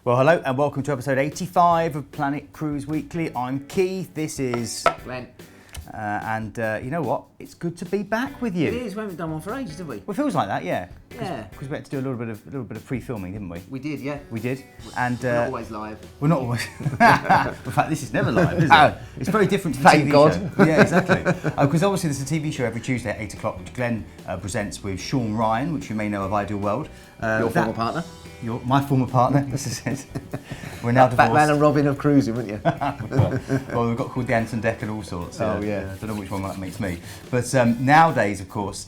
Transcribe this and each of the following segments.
Well, hello and welcome to episode 85 of Planet Cruise Weekly. I'm Keith, this is Glenn. You know what? It's good to be back with you. It is. We haven't done one for ages, have we? Well, it feels like that, yeah. Yeah. Because we had to do a little bit of pre-filming, didn't we? We did, yeah. We did. And We're not always live. we're not always. In fact, this is never live, is it? It's very different to the Thank TV God. show. Yeah, exactly. Because obviously there's a TV show every Tuesday at 8 o'clock, which Glenn presents with Sean Ryan, which you may know of Ideal World. Your former partner. My former partner. This is it. We're now divorced. Batman and Robin of cruising, wouldn't you? well, we've got called the Anton Deck and all sorts. Oh, yeah. I don't know which one that makes me. But nowadays, of course,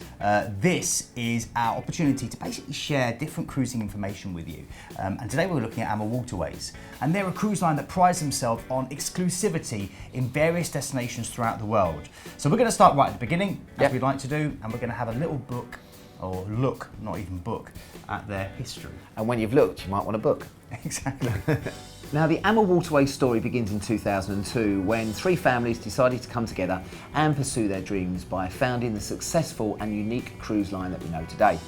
this is our opportunity to basically share different cruising information with you. And today we're looking at AMAWaterways. And they're a cruise line that prides themselves on exclusivity in various destinations throughout the world. So we're going to start right at the beginning, as we'd like to do, and we're going to have a little book, or look, not even book, at their history. And when you've looked, you might want to book. Exactly. Now, the AMAWaterways story begins in 2002 when three families decided to come together and pursue their dreams by founding the successful and unique cruise line that we know today.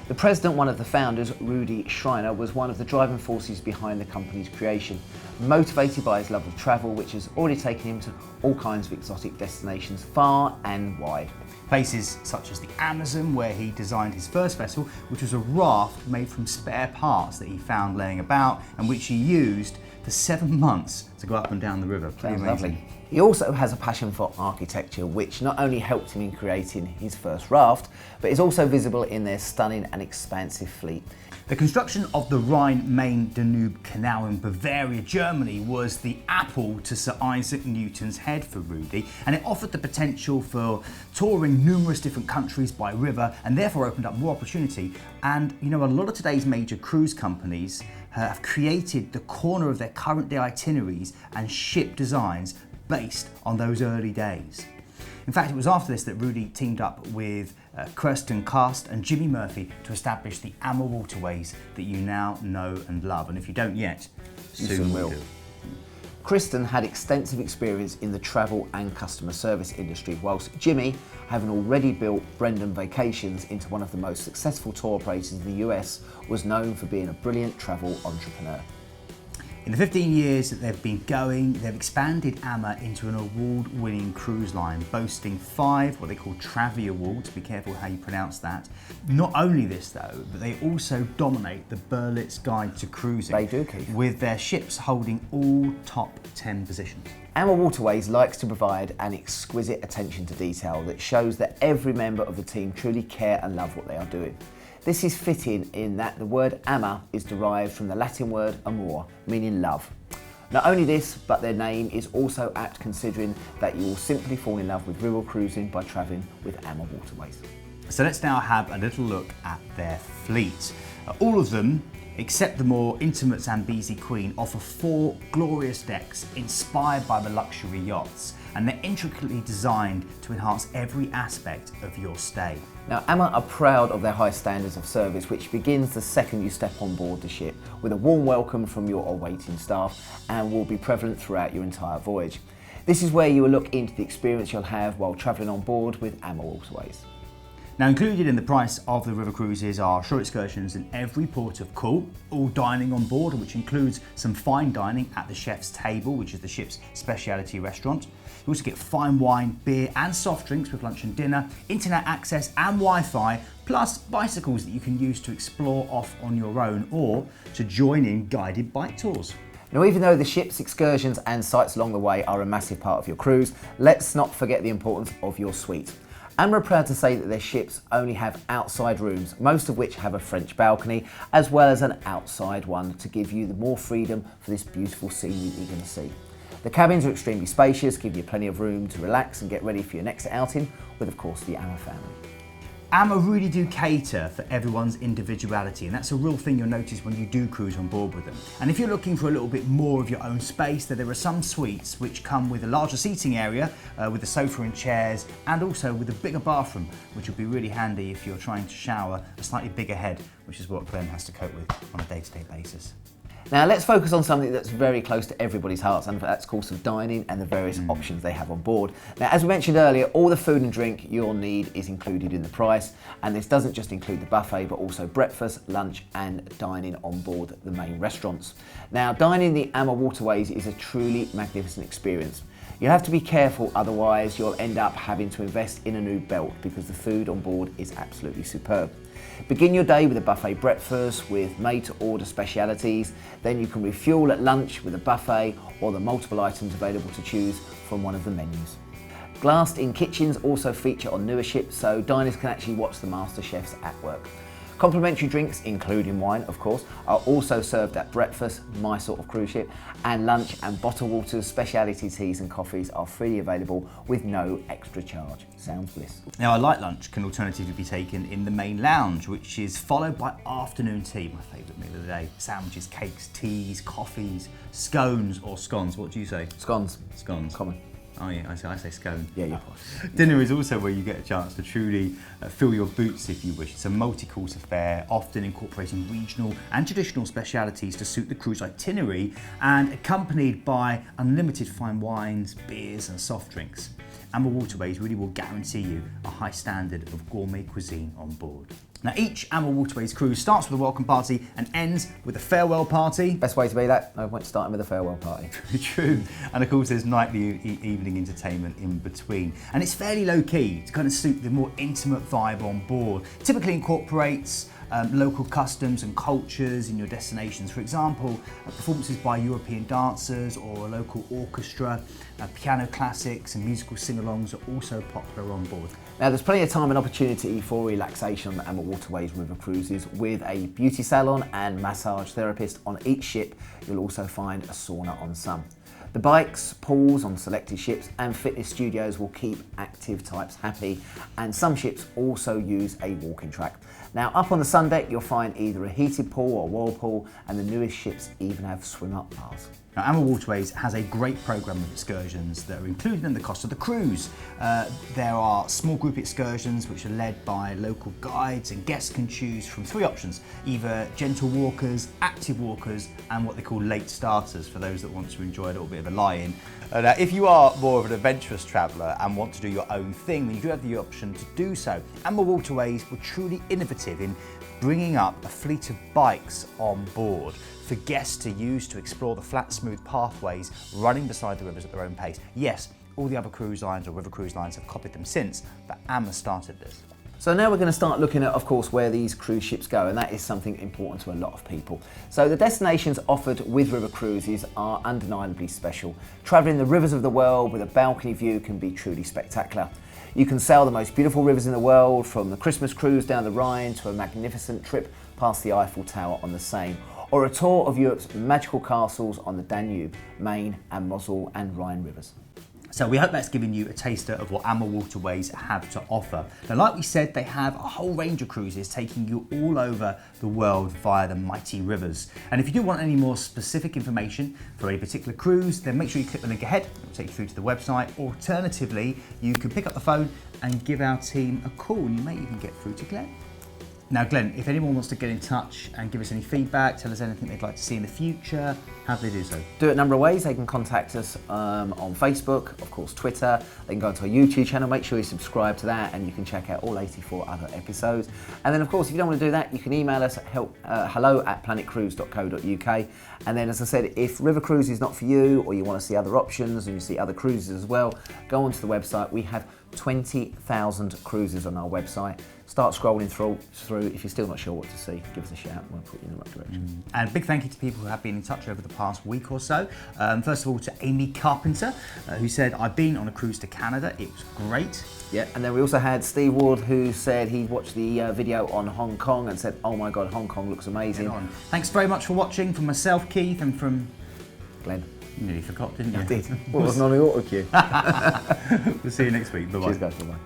The president, one of the founders, Rudy Schreiner, was one of the driving forces behind the company's creation, motivated by his love of travel, which has already taken him to all kinds of exotic destinations far and wide. Places such as the Amazon, where he designed his first vessel, which was a raft made from spare parts that he found laying about and which he used for 7 months to go up and down the river. Pretty amazing. Lovely. He also has a passion for architecture, which not only helped him in creating his first raft, but is also visible in their stunning and expansive fleet. The construction of the Rhine-Main-Danube Canal in Bavaria, Germany was the apple to Sir Isaac Newton's head for Rudy, and it offered the potential for touring numerous different countries by river and therefore opened up more opportunity. And you know, a lot of today's major cruise companies have created the corner of their current day itineraries and ship designs based on those early days. In fact, it was after this that Rudy teamed up with Kirsten Cast and Jimmy Murphy to establish the AMAWaterways that you now know and love. And if you don't yet, soon will. Kristen had extensive experience in the travel and customer service industry, whilst Jimmy, having already built Brendan Vacations into one of the most successful tour operators in the US, was known for being a brilliant travel entrepreneur. In the 15 years that they've been going, they've expanded AMA into an award-winning cruise line, boasting 5 what they call Travi Awards. Be careful how you pronounce that. Not only this though, but they also dominate the Berlitz Guide to Cruising. They do, Keith. With their ships holding all top 10 positions. AMAWaterways likes to provide an exquisite attention to detail that shows that every member of the team truly care and love what they are doing. This is fitting in that the word ama is derived from the Latin word amor, meaning love. Not only this, but their name is also apt considering that you will simply fall in love with river cruising by travelling with AMAWaterways. So let's now have a little look at their fleet. All of them, except the more intimate Zambezi Queen, offer 4 glorious decks inspired by the luxury yachts, and they're intricately designed to enhance every aspect of your stay. Now, AMA are proud of their high standards of service, which begins the second you step on board the ship, with a warm welcome from your awaiting staff and will be prevalent throughout your entire voyage. This is where you will look into the experience you'll have while travelling on board with AMAWaterways. Now, included in the price of the river cruises are shore excursions in every port of call, all dining on board, which includes some fine dining at the chef's table, which is the ship's speciality restaurant. You also get fine wine, beer and soft drinks with lunch and dinner, internet access and Wi-Fi, plus bicycles that you can use to explore off on your own or to join in guided bike tours. Now, even though the ship's excursions and sights along the way are a massive part of your cruise, let's not forget the importance of your suite. AMA are proud to say that their ships only have outside rooms, most of which have a French balcony, as well as an outside one to give you the more freedom for this beautiful scenery you're going to see. The cabins are extremely spacious, give you plenty of room to relax and get ready for your next outing with, of course, the AMA family. AMA really do cater for everyone's individuality, and that's a real thing you'll notice when you do cruise on board with them. And if you're looking for a little bit more of your own space, there are some suites which come with a larger seating area, with a sofa and chairs, and also with a bigger bathroom, which will be really handy if you're trying to shower a slightly bigger head, which is what Glenn has to cope with on a day-to-day basis. Now let's focus on something that's very close to everybody's hearts, and that's of course of dining and the various options they have on board. Now, as we mentioned earlier, all the food and drink you'll need is included in the price, and this doesn't just include the buffet but also breakfast, lunch and dining on board the main restaurants. Now, dining in the AMAWaterways is a truly magnificent experience. You have to be careful, otherwise you'll end up having to invest in a new belt because the food on board is absolutely superb. Begin your day with a buffet breakfast with made-to-order specialities, then you can refuel at lunch with a buffet or the multiple items available to choose from one of the menus. Glassed-in kitchens also feature on newer ships, so diners can actually watch the master chefs at work. Complimentary drinks, including wine of course, are also served at breakfast, my sort of cruise ship, and lunch and bottled waters, speciality teas and coffees are freely available with no extra charge. Sounds bliss. Now, a light lunch can alternatively be taken in the main lounge, which is followed by afternoon tea, my favourite meal of the day. Sandwiches, cakes, teas, coffees, scones or scones. What do you say? Scones. Scones. Common. Oh yeah, I say scone. Yeah, you're fine. Dinner is also where you get a chance to truly fill your boots if you wish. It's a multi-course affair, often incorporating regional and traditional specialities to suit the cruise itinerary and accompanied by unlimited fine wines, beers and soft drinks. AMAWaterways really will guarantee you a high standard of gourmet cuisine on board. Now, each AMAWaterways cruise starts with a welcome party and ends with a farewell party. Best way to be that, I went starting with a farewell party. True. And of course there's nightly evening entertainment in between. And it's fairly low key to kind of suit the more intimate vibe on board. Typically incorporates local customs and cultures in your destinations. For example, performances by European dancers or a local orchestra, piano classics and musical sing-alongs are also popular on board. Now, there's plenty of time and opportunity for relaxation on the AMAWaterways river cruises with a beauty salon and massage therapist on each ship. You'll also find a sauna on some. The bikes, pools on selected ships and fitness studios will keep active types happy, and some ships also use a walking track. Now, up on the sun deck you'll find either a heated pool or whirlpool, and the newest ships even have swim-up bars. Now, AMAWaterways has a great programme of excursions that are included in the cost of the cruise. There are small group excursions which are led by local guides, and guests can choose from three options: either gentle walkers, active walkers and what they call late starters for those that want to enjoy a little bit of a lie-in. Now, if you are more of an adventurous traveller and want to do your own thing, then you do have the option to do so. AMAWaterways were truly innovative in bringing up a fleet of bikes on board for guests to use to explore the flat, smooth pathways running beside the rivers at their own pace. Yes, all the other cruise lines or river cruise lines have copied them since, but AMA started this. So now we're going to start looking at, of course, where these cruise ships go, and that is something important to a lot of people. So the destinations offered with river cruises are undeniably special. Travelling the rivers of the world with a balcony view can be truly spectacular. You can sail the most beautiful rivers in the world, from the Christmas cruise down the Rhine to a magnificent trip past the Eiffel Tower on the Seine, or a tour of Europe's magical castles on the Danube, Main and Mosel and Rhine rivers. So we hope that's given you a taster of what AMAWaterways have to offer. Now, like we said, they have a whole range of cruises taking you all over the world via the mighty rivers. And if you do want any more specific information for a particular cruise, then make sure you click the link ahead. It'll take you through to the website. Alternatively, you can pick up the phone and give our team a call, and you may even get through to Glenn. Now, Glenn, if anyone wants to get in touch and give us any feedback, tell us anything they'd like to see in the future, how do they do so? Do it a number of ways. They can contact us on Facebook, of course Twitter. They can go onto our YouTube channel, make sure you subscribe to that, and you can check out all 84 other episodes. And then, of course, if you don't want to do that, you can email us at hello@planetcruise.co.uk. And then, as I said, if river cruise is not for you, or you want to see other options and you see other cruises as well, go onto the website. We have 20,000 cruises on our website. Start scrolling through. If you're still not sure what to see, give us a shout and we'll put you in the right direction. And a big thank you to people who have been in touch over the past week or so. First of all, to Amy Carpenter, who said, I've been on a cruise to Canada, it was great. Yeah, and then we also had Steve Ward, who said he watched the video on Hong Kong and said, oh my God, Hong Kong looks amazing. Thanks very much for watching, from myself, Keith, and from Glenn. You nearly forgot, didn't you? I did. Well, it wasn't on the auto cue. We'll see you next week. Bye-bye. Cheers, guys. Bye-bye.